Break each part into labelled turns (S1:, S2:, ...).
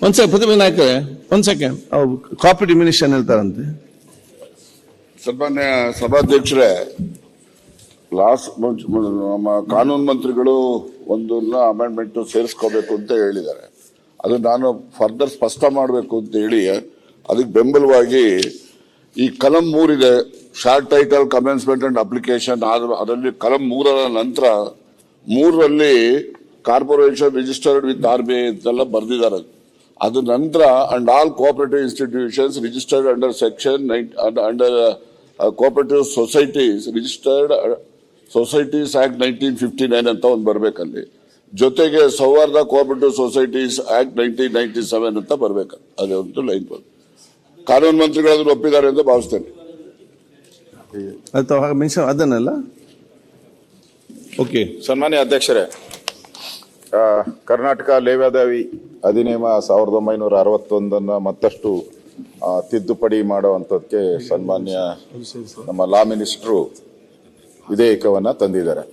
S1: ಒಂದ್ ಸೆಕೆಂಡ್ ಪೃಥ್ವಿ ನಾಯ್ಕರೇ, ಒಂದ್ second. Cooperative minister ಹೇಳ್ತಾರಂತೆ.
S2: ಸನ್ಮಾನ್ಯ ಸಭಾಧ್ಯಕ್ಷರೇ, ನಮ್ಮ ಕಾನೂನು ಮಂತ್ರಿಗಳು ಒಂದನ್ನ ಅಮೆಂಡ್ಮೆಂಟ್ ಸೇರಿಸ್ಕೋಬೇಕು ಅಂತ ಹೇಳಿದ್ದಾರೆ. ಅದು ನಾನು ಫರ್ದರ್ ಸ್ಪಷ್ಟ ಮಾಡಬೇಕು ಅಂತ ಹೇಳಿ ಅದಕ್ಕೆ ಬೆಂಬಲವಾಗಿ ಈ ಕಲಂ 3 ಇದೆ, short title commencement and application. ಅದರಲ್ಲಿ ಕಲಂ 3ರ ನಂತರ 3ರಲ್ಲಿ ಕಾರ್ಪೊರೇಷನ್ ರಿಜಿಸ್ಟರ್ಡ್ ವಿತ್ RBI ಅಂತೆಲ್ಲ ಬರೆದಿದ್ದಾರೆ. ಅದು ನಂತರ and all cooperative institutions registered under section under cooperative societies registered societies act 1959 ಅಂತ ಒಂದು ಬರ್ಬೇಕಲ್ಲಿ. ಜೊತೆಗೆ ಸೌಹಾರ್ದ ಕೋಆಪರೇಟಿವ್ ಸೊಸೈಟೀಸ್ ಆಕ್ಟ್ 1997 ಅಂತ ಬರ್ಬೇಕು. ಅದೇ ಒಂದು ಲೈನ್ ಬಂದು ಕಾನೂನು ಮಂತ್ರಿಗಳು ಅದನ್ನು ಒಪ್ಪಿದ್ದಾರೆ ಅಂತ ಭಾವಿಸ್ತೇನೆ.
S1: ಅದನ್ನೆಲ್ಲ ಓಕೆ.
S3: ಸನ್ಮಾನ್ಯ ಅಧ್ಯಕ್ಷರೇ, ಕರ್ನಾಟಕ ಲೇವಾದೇವಿ ಅಧಿನಿಯಮ 1961 ಮತ್ತಷ್ಟು ತಿದ್ದುಪಡಿ ಮಾಡುವಂಥದ್ದಕ್ಕೆ ಸನ್ಮಾನ್ಯ ನಮ್ಮ ಲಾ ಮಿನಿಸ್ಟ್ರು ವಿಧೇಯಕವನ್ನ ತಂದಿದ್ದಾರೆ.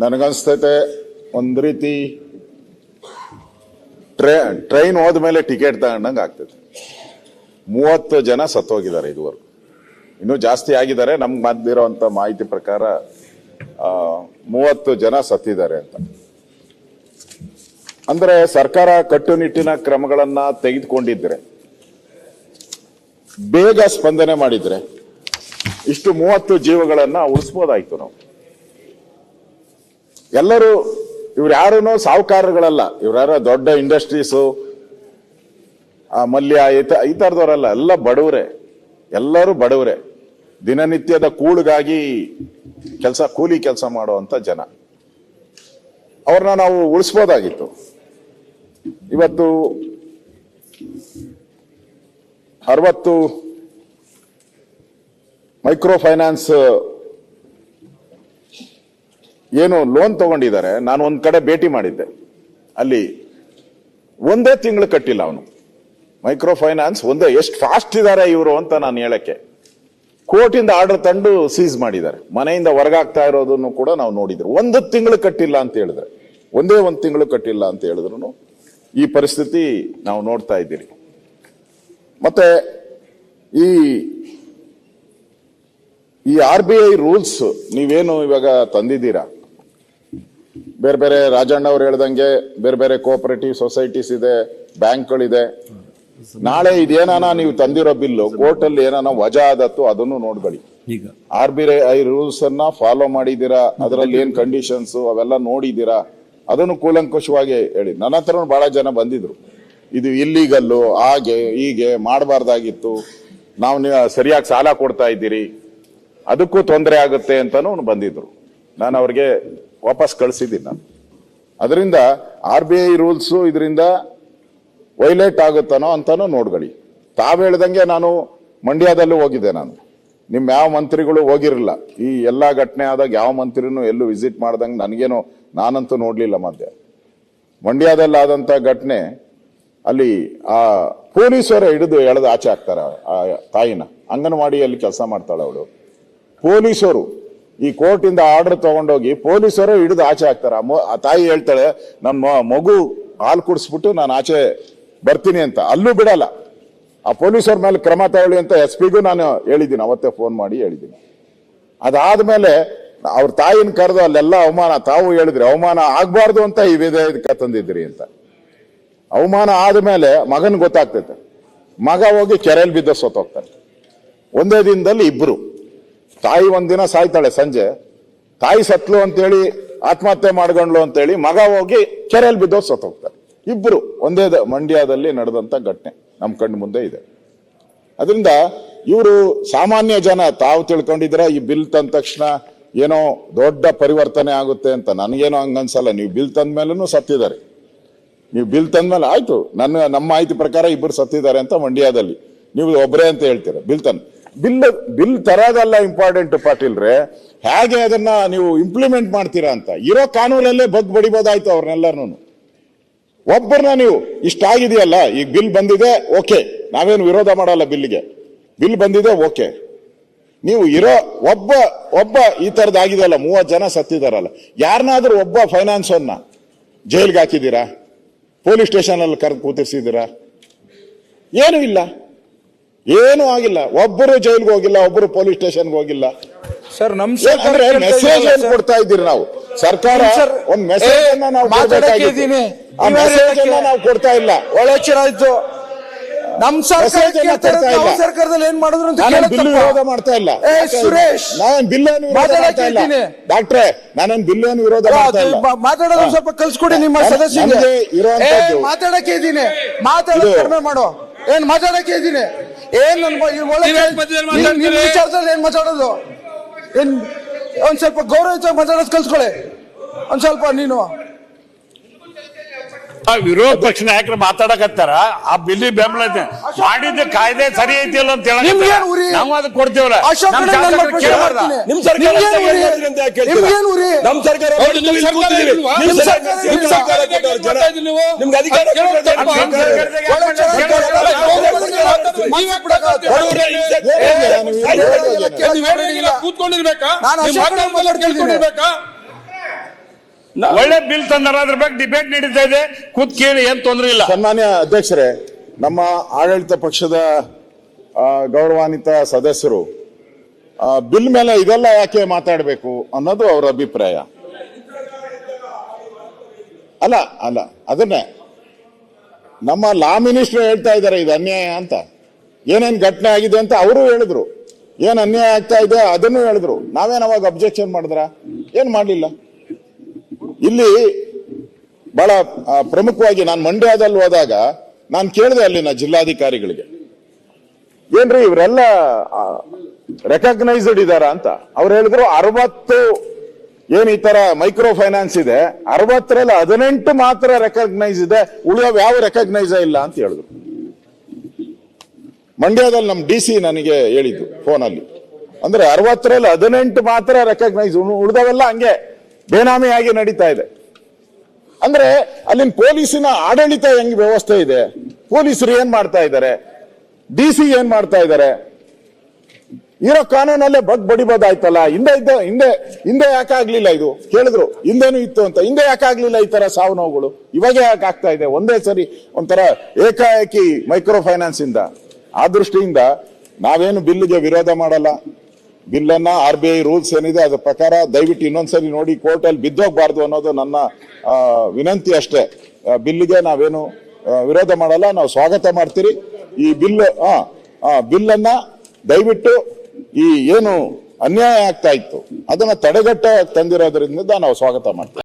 S3: ನನಗನ್ಸ್ತೈತೆ ಒಂದು ರೀತಿ ಟ್ರೈನ್ ಹೋದ್ಮೇಲೆ ಟಿಕೆಟ್ ತಗೊಂಡಂಗೆ ಆಗ್ತದೆ. 30 ಜನ ಸತ್ತೋಗಿದ್ದಾರೆ ಇದುವರೆಗೂ, ಇನ್ನೂ ಜಾಸ್ತಿ ಆಗಿದ್ದಾರೆ. ನಮ್ಗೆ ಬಂದಿರೋಂಥ ಮಾಹಿತಿ ಪ್ರಕಾರ 30 ಜನ ಸತ್ತಿದ್ದಾರೆ ಅಂತ. ಅಂದ್ರೆ ಸರ್ಕಾರ ಕಟ್ಟುನಿಟ್ಟಿನ ಕ್ರಮಗಳನ್ನ ತೆಗೆದುಕೊಂಡಿದ್ರೆ, ಬೇಗ ಸ್ಪಂದನೆ ಮಾಡಿದ್ರೆ ಇಷ್ಟು 30 ಜೀವಗಳನ್ನ ಉಳಿಸ್ಬೋದಾಯ್ತು. ನಾವು ಎಲ್ಲರೂ ಇವ್ರು ಯಾರೂ ಸಾಹುಕಾರಗಳಲ್ಲ, ಇವ್ರ್ಯಾರ ದೊಡ್ಡ ಇಂಡಸ್ಟ್ರೀಸು ಮಲ್ಯ ಈ ತರದವರಲ್ಲ, ಎಲ್ಲ ಬಡವರೇ, ಎಲ್ಲರೂ ಬಡವರೇ, ದಿನನಿತ್ಯದ ಕೂಳಿಗಾಗಿ ಕೂಲಿ ಕೆಲಸ ಮಾಡುವಂತ ಜನ. ಅವ್ರನ್ನ ನಾವು ಉಳಿಸ್ಬೋದಾಗಿತ್ತು. ಇವತ್ತು 60 ಮೈಕ್ರೋ ಫೈನಾನ್ಸ್ ಏನು ಲೋನ್ ತಗೊಂಡಿದ್ದಾರೆ. ನಾನು ಒಂದ್ ಕಡೆ ಭೇಟಿ ಮಾಡಿದ್ದೆ, ಅಲ್ಲಿ ಒಂದೇ ತಿಂಗಳು ಕಟ್ಟಿಲ್ಲ ಅವನು. ಮೈಕ್ರೋ ಫೈನಾನ್ಸ್ ಎಷ್ಟು ಫಾಸ್ಟ್ ಇದ್ದಾರೆ ಇವರು ಅಂತ ನಾನು ಹೇಳಕ್ಕೆ. ಕೋರ್ಟಿಂದ ಆರ್ಡರ್ ತಂದು ಸೀಸ್ ಮಾಡಿದ್ದಾರೆ. ಮನೆಯಿಂದ ಹೊರಗಾಗ್ತಾ ಇರೋದನ್ನು ಕೂಡ ನಾವು ನೋಡಿದ್ರು. 1 ತಿಂಗಳು ಕಟ್ಟಿಲ್ಲ ಅಂತ ಹೇಳಿದ್ರೆ, ಒಂದೇ 1 ತಿಂಗಳು ಕಟ್ಟಿಲ್ಲ ಅಂತ ಹೇಳಿದ್ರು ಈ ಪರಿಸ್ಥಿತಿ ನಾವು ನೋಡ್ತಾ ಇದ್ದೀರಿ. ಮತ್ತೆ ಈ RBI ರೂಲ್ಸ್ ನೀವೇನು ಇವಾಗ ತಂದಿದ್ದೀರಾ, ಬೇರೆ ಬೇರೆ ರಾಜಣ್ಣ ಅವ್ರು ಹೇಳ್ದಂಗೆ ಬೇರೆ ಬೇರೆ ಕೋಆಪರೇಟಿವ್ ಸೊಸೈಟೀಸ್ ಇದೆ, ಬ್ಯಾಂಕ್ಗಳಿದೆ. ನಾಳೆ ಇದೇನಾನ ನೀವು ತಂದಿರೋ ಬಿಲ್ಲು ಕೋರ್ಟ್ ಅಲ್ಲಿ ಏನಾನ ವಜಾ ಆದತ್ತು ಅದನ್ನು ನೋಡ್ಕೊಳ್ಳಿ. RBI ರೂಲ್ಸ್ ಅನ್ನ ಫಾಲೋ ಮಾಡಿದೀರಾ, ಅದರಲ್ಲಿ ಏನ್ ಕಂಡೀಷನ್ಸ್ ಅವೆಲ್ಲ ನೋಡಿದೀರಾ, ಅದನ್ನು ಕೂಲಂಕುಷವಾಗಿ ಹೇಳಿ. ನನ್ನ ಹತ್ರ ಬಹಳ ಜನ ಬಂದಿದ್ರು, ಇದು ಇಲ್ಲೀಗಲ್ಲು, ಹಾಗೆ ಹೀಗೆ ಮಾಡಬಾರ್ದಾಗಿತ್ತು, ನಾವು ಸರಿಯಾಗಿ ಸಾಲ ಕೊಡ್ತಾ ಇದ್ದೀರಿ, ಅದಕ್ಕೂ ತೊಂದರೆ ಆಗುತ್ತೆ ಅಂತಾನು ಬಂದಿದ್ರು. ನಾನು ಅವ್ರಿಗೆ ವಾಪಸ್ ಕಳಿಸಿದ್ದೀನಿ. ನಾನು ಅದರಿಂದ RBI ರೂಲ್ಸ್ ಇದರಿಂದ ವೈಲೇಟ್ ಆಗುತ್ತಾನೋ ಅಂತಾನು ನೋಡ್ಕೊಳ್ಳಿ. ತಾವ್ ಹೇಳ್ದಂಗೆ ನಾನು ಮಂಡ್ಯದಲ್ಲೂ ಹೋಗಿದ್ದೆ. ನಾನು ನಿಮ್ಮ ಯಾವ ಮಂತ್ರಿಗಳು ಹೋಗಿರಲಿಲ್ಲ. ಈ ಎಲ್ಲಾ ಘಟನೆ ಆದಾಗ ಯಾವ ಮಂತ್ರಿನೂ ಎಲ್ಲೂ ವಿಸಿಟ್ ಮಾಡ್ದಂಗೆ ನನಗೇನು, ನಾನಂತೂ ನೋಡ್ಲಿಲ್ಲ. ಮಧ್ಯ ಮಂಡ್ಯದಲ್ಲಾದಂತ ಘಟನೆ, ಅಲ್ಲಿ ಆ ಪೊಲೀಸರೇ ಹಿಡಿದು ಎಳೆದು ಆಚೆ ಹಾಕ್ತಾರ ಆ ತಾಯಿನ. ಅಂಗನವಾಡಿಯಲ್ಲಿ ಕೆಲಸ ಮಾಡ್ತಾಳೆ ಅವಳು. ಪೊಲೀಸರು ಈ ಕೋರ್ಟ್ ಇಂದ ಆರ್ಡರ್ ತಗೊಂಡೋಗಿ ಪೊಲೀಸರು ಹಿಡಿದು ಆಚೆ ಹಾಕ್ತಾರ. ಆ ತಾಯಿ ಹೇಳ್ತಾಳೆ, ನಮ್ಮ ಮಗು ಹಾಲು ಕುಡಿಸ್ಬಿಟ್ಟು ನಾನು ಆಚೆ ಬರ್ತೀನಿ ಅಂತ. ಅಲ್ಲೂ ಬಿಡಲ್ಲ. ಆ ಪೊಲೀಸರ ಮೇಲೆ ಕ್ರಮ ತಗೊಳ್ಳಿ ಅಂತ SP ಗೂ ನಾನು ಹೇಳಿದ್ದೀನಿ, ಅವತ್ತೇ ಫೋನ್ ಮಾಡಿ ಹೇಳಿದ್ದೀನಿ. ಅದಾದ್ಮೇಲೆ ಅವ್ರ ತಾಯಿನ ಕರೆದು ಅಲ್ಲೆಲ್ಲ ಅವಮಾನ, ತಾವು ಹೇಳಿದ್ರಿ ಅವಮಾನ ಆಗ್ಬಾರ್ದು ಅಂತ ಈ ವಿಧೇಯಕ ತಂದಿದ್ರಿ ಅಂತ. ಅವಮಾನ ಆದ್ಮೇಲೆ ಮಗನ್ ಗೊತ್ತಾಗ್ತೈತೆ. ಮಗ ಹೋಗಿ ಕೆರೆಯಲ್ಲಿ ಬಿದ್ದ ಸೋತೋಗ್ತಾನೆ. ಒಂದೇ ದಿನದಲ್ಲಿ 2. ತಾಯಿ ಒಂದಿನ ಸಾಯ್ತಾಳೆ, ಸಂಜೆ ತಾಯಿ ಸತ್ಲು ಅಂತೇಳಿ ಆತ್ಮಹತ್ಯೆ ಮಾಡ್ಕೊಂಡ್ಲು ಅಂತೇಳಿ ಮಗ ಹೋಗಿ ಕೆರೆಯಲ್ಲಿ ಬಿದ್ದೋ ಸತ್ತೋಗ್ತಾರೆ. 2 ಒಂದೇ ಮಂಡ್ಯದಲ್ಲಿ ನಡೆದಂತ ಘಟನೆ ನಮ್ ಕಣ್ಣು ಮುಂದೆ ಇದೆ. ಅದರಿಂದ ಇವರು ಸಾಮಾನ್ಯ ಜನ ತಾವು ತಿಳ್ಕೊಂಡಿದ್ರೆ ಈ ಬಿಲ್ ತಂದ ತಕ್ಷಣ ಏನೋ ದೊಡ್ಡ ಪರಿವರ್ತನೆ ಆಗುತ್ತೆ ಅಂತ. ನನಗೇನೋ ಹಂಗನ್ಸಲ್ಲ. ನೀವು ಬಿಲ್ ತಂದ ಮೇಲೂ ಸತ್ತಿದ್ದಾರೆ. ನೀವು ಬಿಲ್ ತಂದ್ಮೇಲೆ ಆಯ್ತು, ನಮ್ಮ ಮಾಹಿತಿ ಪ್ರಕಾರ 2 ಸತ್ತಿದ್ದಾರೆ ಅಂತ ಮಂಡ್ಯದಲ್ಲಿ. ನೀವು ಒಬ್ಬರೇ ಅಂತ ಹೇಳ್ತೀರ. ಬಿಲ್ ತರೋದಲ್ಲ ಇಂಪಾರ್ಟೆಂಟ್ ಪಾಟೀಲ್ರೆ, ಹೇಗೆ ಅದನ್ನ ನೀವು ಇಂಪ್ಲಿಮೆಂಟ್ ಮಾಡ್ತೀರಾ ಅಂತ. ಇರೋ ಕಾನೂನಲ್ಲೇ ಬಡಿಬೋದಾಯ್ತು ಅವ್ರನ್ನೆಲ್ಲರೂ. ಒಬ್ಬರನ್ನ ನೀವು ಇಷ್ಟಾಗಿದೆಯಲ್ಲ, ಈಗ ಬಿಲ್ ಬಂದಿದೆ, ಓಕೆ, ನಾವೇನು ವಿರೋಧ ಮಾಡಲ್ಲ ಬಿಲ್ಗೆ. ಬಿಲ್ ಬಂದಿದೆ, ಓಕೆ. ನೀವು ಇರೋ ಒಬ್ಬ ಈ ತರದಾಗಿದೆಯಲ್ಲ, 30 ಜನ ಸತ್ತಿದಾರಲ್ಲ, ಯಾರನ್ನಾದ್ರೂ ಒಬ್ಬ ಫೈನಾನ್ಸ್ ಅನ್ನ ಜೈಲ್ಗೆ ಹಾಕಿದ್ದೀರಾ? ಪೊಲೀಸ್ ಸ್ಟೇಷನ್ ಅಲ್ಲಿ ಕರೆದು ಕೂತಿರ್ಸಿದ್ದೀರಾ? ಏನೂ ಇಲ್ಲ, ಏನೂ ಆಗಿಲ್ಲ. ಒಬ್ಬರು ಜೈಲ್ಗೆ ಹೋಗಿಲ್ಲ, ಒಬ್ಬರು ಪೊಲೀಸ್ ಸ್ಟೇಷನ್ಗೆ ಹೋಗಿಲ್ಲ.
S4: ಸರ್ ನಮ್
S3: ಅಂದ್ರೆ ಮೆಸೇಜ್ ಏನ್ ಕೊಡ್ತಾ ಇದ್ದೀರಿ ನಾವು? ಸರ್ಕಾರ ಒಂದ್ ಮೆಸೇಜ್ ಅನ್ನ ನಾವು
S4: ಮಾತಾಡಕ್ಕಿದ್ದೀನಿ,
S3: ಆ ಮೆಸೇಜ್ ಅನ್ನ ನಾವು ಕೊಡ್ತಾ ಇಲ್ಲ.
S4: ಒಳ್ಳೆ ಎಚ್ಚರ ಆಯ್ತು. ನಮ್ ಸರ್ಕಾರದಲ್ಲಿ ಏನ್ ಮಾಡಿದ್ರು ಅಂತ
S3: ಬಿಲ್ ವಿರೋಧ ಮಾಡ್ತಾ ಇಲ್ಲ
S4: ಸುರೇಶ್.
S3: ನಾನೇನ್ ಬಿಲ್ ಏನು ವಿರೋಧ ಮಾಡ್ತಾ ಇಲ್ಲ ಡಾಕ್ಟ್ರೆ, ನಾನೇನ್ ಬಿಲ್ ಏನು ವಿರೋಧ ಮಾಡ್ತಾ ಇಲ್ಲ.
S4: ಮಾತಾಡೋದು ಸ್ವಲ್ಪ ಕಲ್ಸ್ಕೊಡಿ ನಿಮ್ಮ ಸದಸ್ಯರಿಗೆ. ಮಾತಾಡಕ್ಕೆ ಇದ್ದೀನಿ, ಮಾತಾಡೋದು ಕಡಿಮೆ ಮಾಡೋ. ಏನ್ ಮಾತಾಡಕ್ಕೆ ಇದ್ದೀನಿ, ಏನ್ ವಿಚಾರದಲ್ಲಿ ಏನ್ ಮಾತಾಡೋದು? ಏನ್ ಒಂದ್ ಸ್ವಲ್ಪ ಗೌರವ ಮಾತಾಡೋದು ಕಲ್ಸ್ಕೊಳ್ಳಿ. ಒಂದ್ ಸ್ವಲ್ಪ ನೀನು
S5: ವಿರೋಧ ಪಕ್ಷ ನಾಯಕರು ಮಾತಾಡಕತ್ತಾರ, ಆ ಬಿಲ್ಲಿ ಬೆಂಬಲ ಐತೆ ಮಾಡಿದ್ದ ಕಾಯ್ದೆ ಸರಿ ಐತಿಲ್ಲ ಅಂತ ಹೇಳಿ ನಾವು ಅದಕ್ಕೆ ಕೊಡ್ತೇವಲ್ಲ.
S4: ನಿಮ್ ಸರ್ಕಾರ
S5: ಕೂತ್ಕೊಂಡಿರ್ಬೇಕಾ? ಒಳ್ಳೆ ಬಿಲ್ ತಂದಾರ, ಅದ್ರ ಬಗ್ಗೆ ಡಿಬೇಟ್ ನಡೀತಾ ಇದೆ, ಕೂತ್ ಕೇಳಿ, ಏನ್ ತೊಂದ್ರೆ ಇಲ್ಲ.
S3: ಸನ್ಮಾನ್ಯ ಅಧ್ಯಕ್ಷರೇ, ನಮ್ಮ ಆಡಳಿತ ಪಕ್ಷದ ಗೌರವಾನ್ವಿತ ಸದಸ್ಯರು ಬಿಲ್ ಮೇಲೆ ಇದೆಲ್ಲ ಯಾಕೆ ಮಾತಾಡಬೇಕು ಅನ್ನೋದು ಅವರ ಅಭಿಪ್ರಾಯ. ಅಲ್ಲ ಅಲ್ಲ ಅದನ್ನೇ ನಮ್ಮ ಲಾ ಮಿನಿಸ್ಟರ್ ಹೇಳ್ತಾ ಇದ್ದಾರೆ ಇದು ಅನ್ಯಾಯ ಅಂತ. ಏನೇನ್ ಘಟನೆ ಆಗಿದೆ ಅಂತ ಅವರು ಹೇಳಿದ್ರು, ಏನ್ ಅನ್ಯಾಯ ಆಗ್ತಾ ಇದೆ ಅದನ್ನು ಹೇಳಿದ್ರು. ನಾವೇನ್ ಅವಾಗ ಅಬ್ಜೆಕ್ಷನ್ ಮಾಡಿದ್ರ? ಏನ್ ಮಾಡ್ಲಿಲ್ಲ. ಇಲ್ಲಿ ಬಹಳ ಪ್ರಮುಖವಾಗಿ ನಾನು ಮಂಡ್ಯದಲ್ಲಿ ಹೋದಾಗ ನಾನು ಕೇಳಿದೆ ಅಲ್ಲಿನ ಜಿಲ್ಲಾಧಿಕಾರಿಗಳಿಗೆ, ಏನ್ರಿ ಇವರೆಲ್ಲ ರೆಕಗ್ನೈಸ್ಡ್ ಇದಾರ ಅಂತ. ಅವ್ರು ಹೇಳಿದ್ರು 60 ಏನ್ ಈ ತರ ಮೈಕ್ರೋ ಫೈನಾನ್ಸ್ ಇದೆ, 60ರಲ್ಲಿ 18 ಮಾತ್ರ ರೆಕಗ್ನೈಸ್ ಇದೆ, ಉಳಿಯೋ ಯಾವ ರೆಕಗ್ನೈಸ್ ಇಲ್ಲ ಅಂತ ಹೇಳಿದ್ರು. ಮಂಡ್ಯದಲ್ಲಿ ನಮ್ DC ನನಗೆ ಹೇಳಿದ್ದು ಫೋನಲ್ಲಿ. ಅಂದ್ರೆ 60ರಲ್ಲಿ 18 ಮಾತ್ರ ರೆಕಗ್ನೈಸ್, ಉಳಿದವೆಲ್ಲ ಹಂಗೆ ಬೇನಾಮಿಯಾಗಿ ನಡೀತಾ ಇದೆ. ಅಂದ್ರೆ ಅಲ್ಲಿನ ಪೊಲೀಸಿನ ಆಡಳಿತ ಹೆಂಗ್ ವ್ಯವಸ್ಥೆ ಇದೆ, ಪೊಲೀಸರು ಏನ್ ಮಾಡ್ತಾ ಇದ್ದಾರೆ, DC ಏನ್ ಮಾಡ್ತಾ ಇದ್ದಾರೆ, ಇರೋ ಕಾನೂನಲ್ಲೇ ಬಡಿಬೋದಾಯ್ತಲ್ಲ. ಹಿಂದೆ ಯಾಕೆ ಆಗ್ಲಿಲ್ಲ ಇದು ಕೇಳಿದ್ರು. ಹಿಂದೆನೂ ಇತ್ತು ಅಂತ, ಹಿಂದೆ ಯಾಕೆ ಆಗ್ಲಿಲ್ಲ ಈ ತರ ಸಾವು ನೋವುಗಳು, ಇವಾಗ ಯಾಕೆ ಆಗ್ತಾ ಇದೆ ಒಂದೇ ಸರಿ ಒಂಥರ ಏಕಾಏಕಿ ಮೈಕ್ರೋ ಫೈನಾನ್ಸ್ ಇಂದ? ಆ ದೃಷ್ಟಿಯಿಂದ ನಾವೇನು ಬಿಲ್ಗೆ ವಿರೋಧ ಮಾಡಲ್ಲ. ಬಿಲ್ಲನ್ನ RBI ರೂಲ್ಸ್ ಏನಿದೆ ಅದ್ರ ಪ್ರಕಾರ ದಯವಿಟ್ಟು ಇನ್ನೊಂದ್ಸರಿ ನೋಡಿ, ಕೋರ್ಟ್ ಅಲ್ಲಿ ಬಿದ್ದೋಗ್ಬಾರ್ದು ಅನ್ನೋದು ನನ್ನ ವಿನಂತಿ ಅಷ್ಟೇ. ಬಿಲ್ಗೆ ನಾವೇನು ವಿರೋಧ ಮಾಡಲ್ಲ, ನಾವು ಸ್ವಾಗತ ಮಾಡ್ತೀರಿ. ಈ ಬಿಲ್ಲನ್ನ ದಯವಿಟ್ಟು ಈ ಏನು ಅನ್ಯಾಯ ಆಗ್ತಾ ಇತ್ತು ಅದನ್ನ ತಡೆಗಟ್ಟ ತಂದಿರೋದ್ರಿಂದ ನಾವು ಸ್ವಾಗತ ಮಾಡ್ತೀವಿ.